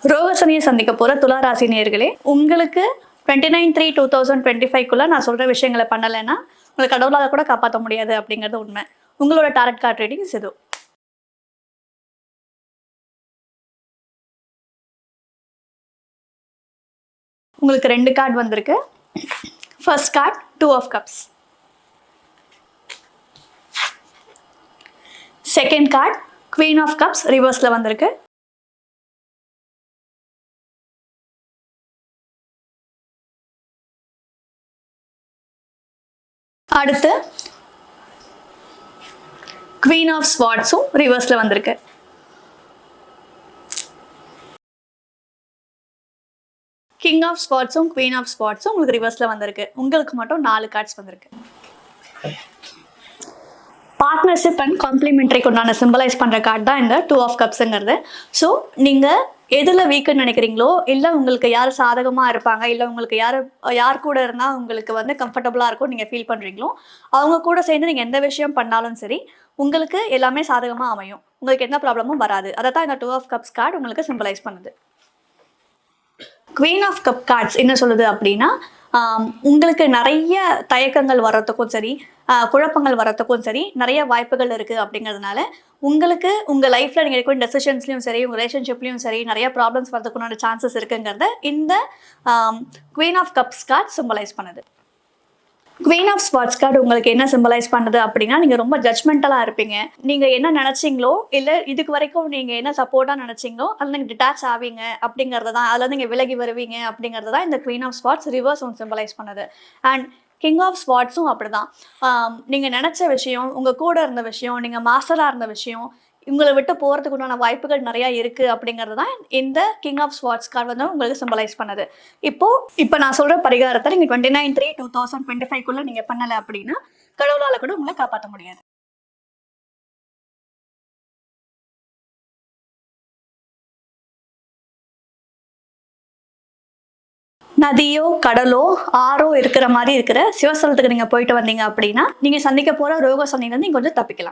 ரோகசனியை சந்திக்க போற துலா ராசி நேயர்களே, உங்களுக்கு 29/3/2025 நான் சொல்ற விஷயங்களை பண்ணலைன்னா உங்களை கடவுளால கூட காப்பாற்ற முடியாது அப்படிங்கிறது உண்மை. உங்களோட டாரட் கார்ட் ரீடிங்ஸ் இது. உங்களுக்கு 2 கார்டு வந்திருக்கு. First card 2 of cups. Second card queen of cups ரிவர்ஸ்ல வந்திருக்கு. அடுத்து குவீன் ஆஃப் ஸ்வார்ட்ஸும் ரிவர்ஸ்ல வந்திருக்கு. கிங் ஆஃப் ஸ்வார்ட்ஸும் குவீன் ஆஃப் ஸ்வார்ட்ஸும் உங்களுக்கு ரிவர்ஸ்ல வந்திருக்கு. உங்களுக்கு மட்டும் 4 கார்ட்ஸ் வந்திருக்கு. பார்ட்னர்ஷிப் அண்ட் காம்ப்ளிமெண்ட்ரிக்கு உண்டான சிம்பலைஸ் பண்ணுற கார்டு தான் இந்த 2 ஆஃப் கப்ஸுங்கிறது. ஸோ நீங்கள் எதில் வீக்குன்னு நினைக்கிறீங்களோ, இல்லை உங்களுக்கு யார் சாதகமாக இருப்பாங்க, இல்லை உங்களுக்கு யார் கூட இருந்தால் உங்களுக்கு வந்து கம்ஃபர்டபுளாக இருக்கும் நீங்கள் ஃபீல் பண்ணுறீங்களோ, அவங்க கூட சேர்ந்து நீங்கள் எந்த விஷயம் பண்ணாலும் சரி உங்களுக்கு எல்லாமே சாதகமாக அமையும். உங்களுக்கு எந்த ப்ராப்ளமும் வராது. அதை தான் இந்த 2 ஆஃப் கப்ஸ் கார்டு உங்களுக்கு சிம்பலைஸ் பண்ணுது. குவீன் ஆஃப் கப் கார்ட்ஸ் என்ன சொல்லுது அப்படின்னா, உங்களுக்கு நிறைய தயக்கங்கள் வர்றதுக்கும் சரி, குழப்பங்கள் வர்றதுக்கும் சரி நிறைய வாய்ப்புகள் இருக்குது. அப்படிங்கிறதுனால உங்களுக்கு உங்கள் லைஃப்பில் நீங்கள் எடுக்கிற டெசிஷன்ஸ்லையும் சரி, உங்கள் ரிலேஷன்ஷிப்லையும் சரி நிறைய ப்ராப்ளம்ஸ் வரதுக்குண்டான சான்சஸ் இருக்குங்கிறத இந்த queen of cups card symbolize பண்ணுது. குவீன் ஆஃப் ஸ்வார்ட்ஸ் கார்டு உங்களுக்கு என்ன சிம்பலைஸ் பண்ணுது அப்படின்னா, நீங்கள் ரொம்ப ஜட்ஜ்மெண்டலாக இருப்பீங்க. நீங்கள் என்ன நினச்சிங்களோ, இல்லை இதுக்கு வரைக்கும் நீங்கள் என்ன சப்போர்ட்டாக நினச்சிங்களோ அதில் நீங்கள் டிட்டாச் ஆவீங்க அப்படிங்கிறது தான், அதில் நீங்கள் விலகி வருவீங்க அப்படிங்கிறது தான் இந்த குவீன் ஆஃப் ஸ்வார்ட்ஸ் ரிவர்ஸ் ஒன்று சிம்பலைஸ் பண்ணுது. அண்ட் கிங் ஆஃப் ஸ்வார்ட்ஸும் அப்படி தான். நீங்கள் நினச்ச விஷயம், உங்கள் கூட இருந்த விஷயம், நீங்கள் மாஸ்டராக இருந்த விஷயம் உங்களை விட்டு போகிறதுக்கு உண்டான வாய்ப்புகள் நிறையா இருக்குது அப்படிங்கிறது தான் இந்த கிங் ஆஃப் ஸ்வார்ட்ஸ் கார்டு வந்து உங்களுக்கு சிம்பலைஸ் பண்ணுது. இப்போ நான் சொல்கிற பரிகாரத்தை நீங்கள் 29/3/2025 நீங்கள் பண்ணலை அப்படின்னா கடவுளால் கூட உங்களை காப்பாற்ற முடியாது. நதியோ கடலோ ஆறோ இருக்கிற மாதிரி இருக்கிற சிவஸ்தலத்துக்கு நீங்கள் போயிட்டு வந்தீங்க அப்படின்னா நீங்கள் சந்திக்க போகிற ரோக சனிலேருந்து நீங்கள் கொஞ்சம் தப்பிக்கலாம்.